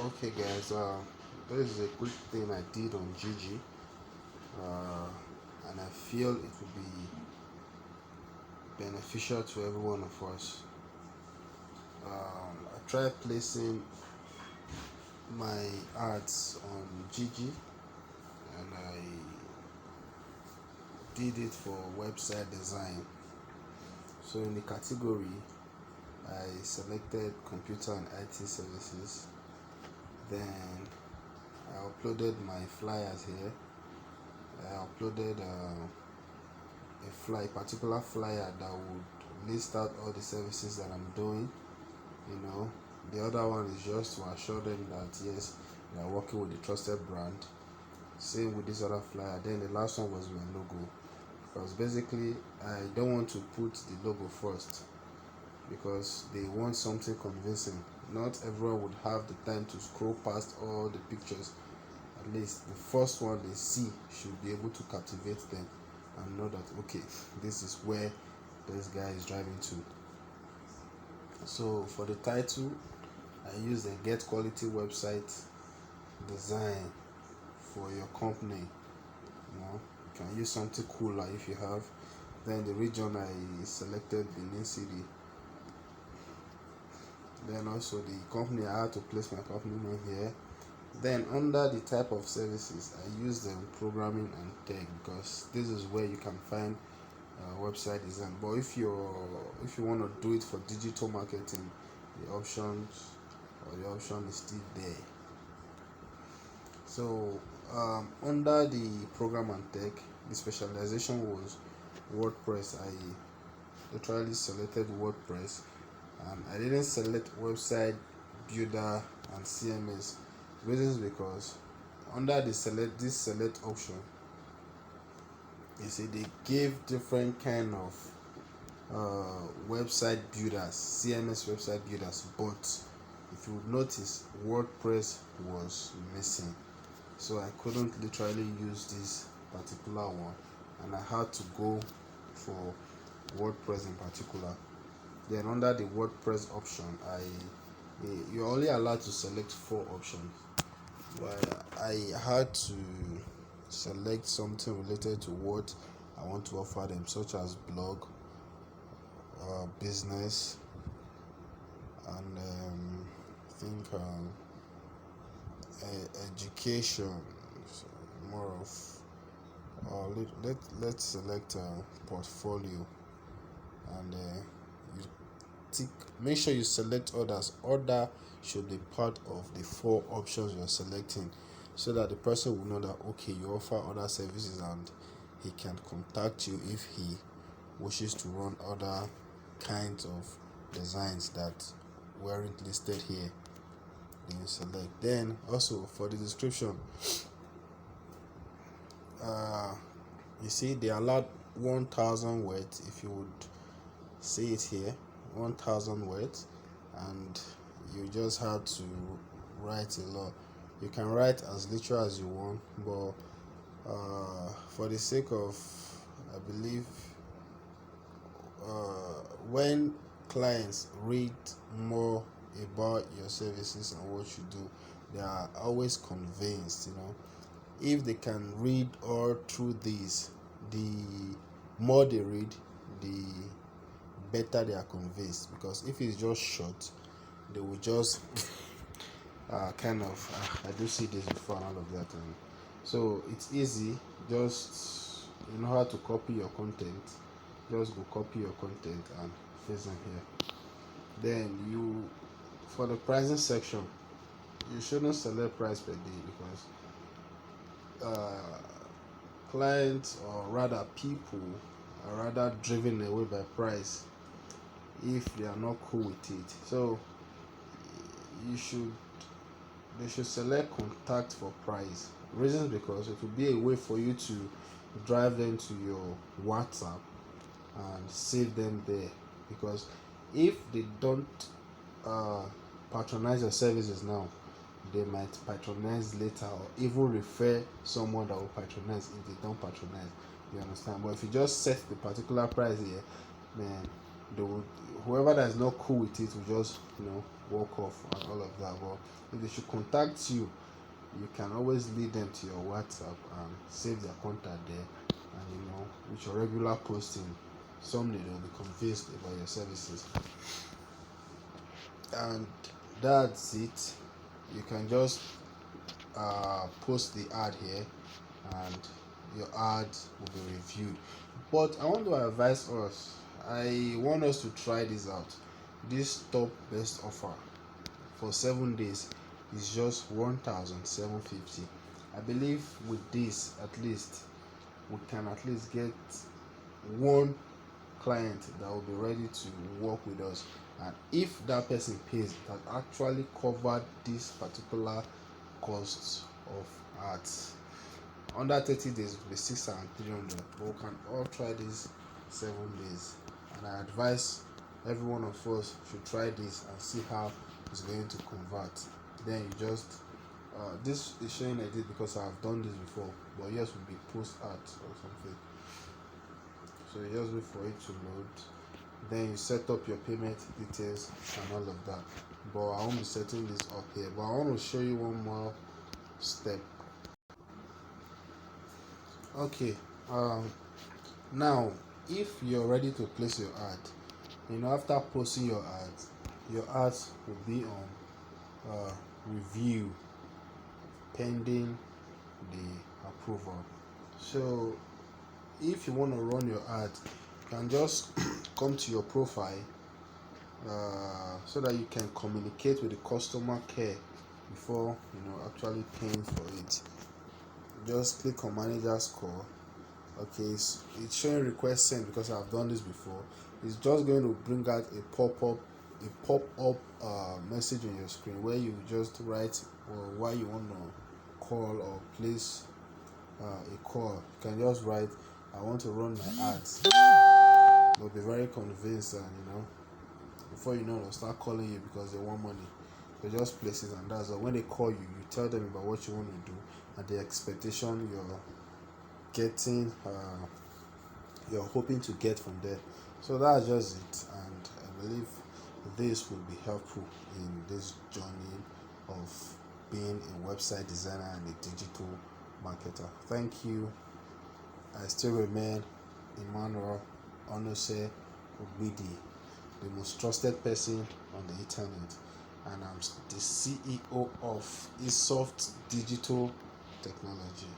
Okay, guys. This is a quick thing I did on jiji, and I feel it would be beneficial to every one of us. I tried placing my ads on jiji, and I did it for website design. So in the category, I selected computer and IT services. Then I uploaded my flyers here. I uploaded particular flyer that would list out all the services that I'm doing. The other one is just to assure them that yes, they are working with a trusted brand. Same with this other flyer. Then the last one was my logo, because basically I don't want to put the logo first because they want something convincing. Not everyone would have the time to scroll past all the pictures. At least the first one they see should be able to captivate them and know that okay, this is where this guy is driving to. So for the title, I use a get quality website design for your company. You can use something cooler if you have. Then the region, I selected Benin City. Then also the company, I had to place my company name here. Then under the type of services, I use the programming and tech, because this is where you can find website design. But if you want to do it for digital marketing, the option is still there. So under the program and tech, the specialization was WordPress. I literally selected WordPress, and I didn't select website builder and CMS. Reasons because under the select option, you see they gave different kind of website builders, CMS website builders, but if you would notice, WordPress was missing. So I couldn't literally use this particular one, and I had to go for WordPress in particular. Then under the WordPress option, you're only allowed to select 4 options, but I had to select something related to what I want to offer them, such as blog, business, and I think education. So more of let's select portfolio, and you tick. Make sure you select others. Other should be part of the 4 options you're selecting, so that the person will know that okay, you offer other services, and he can contact you if he wishes to run other kinds of designs that weren't listed here. Then you select. Then also for the description, you see they allowed 1,000 words. If you would see it here, 1,000 words, and you just have to write a lot. You can write as literal as you want, but for the sake of, I believe, when clients read more about your services and what you do, they are always convinced. If they can read all through this, the more they read, the better they are convinced. Because if it's just short, they will just I do see this before and all of that. And so it's easy. Just you know how to copy your content. Just go copy your content and paste them here. Then for the pricing section, you shouldn't select price per day, because clients, or rather people, are rather driven away by price if they are not cool with it. So they should select contact for price. Reasons because it will be a way for you to drive them to your WhatsApp and save them there. Because if they don't patronize your services now, they might patronize later, or even refer someone that will patronize if they don't patronize. You understand? But if you just set the particular price here, man, whoever that is not cool with it will just walk off and all of that. But if they should contact you, you can always lead them to your WhatsApp and save their contact there, and with your regular posting, someday they'll be convinced about your services. And that's it. You can just post the ad here, and your ad will be reviewed. But I want to advise us, I want us to try this out. This top best offer for 7 days is just 1,750. I believe with this, at least we can at least get one client that will be ready to work with us, and if that person pays, that actually covered this particular costs of ads. Under 30 days will be 6,300, but we can all try this 7 days, and I advise every one of us should try this and see how it's going to convert. Then you just this is showing I did because I've done this before, but yours will be post ads or something. So you just wait for it to load, then you set up your payment details and all of that. But I won't be setting this up here, but I want to show you one more step. Okay, now if you're ready to place your ad, after posting your ads will be on review pending the approval. So if you want to run your ad, you can just come to your profile so that you can communicate with the customer care before actually paying for it. Just click on manager's call. Okay, it's showing request sent because I've done this before. It's just going to bring out a pop-up message on your screen where you just write why you want to call or place a call. You can just write, I want to run my ads. They'll be very convinced, and before you know, they'll start calling you because they want money. They just place it, and that's all. When they call you, you tell them about what you want to do and the expectation you're getting, you're hoping to get from there. So that's just it, and I believe this will be helpful in this journey of being a website designer and a digital marketer. Thank you. I still remain Emmanuel Onose Ogbidi, the most trusted person on the internet, and I'm the CEO of Esoft Digital Technology.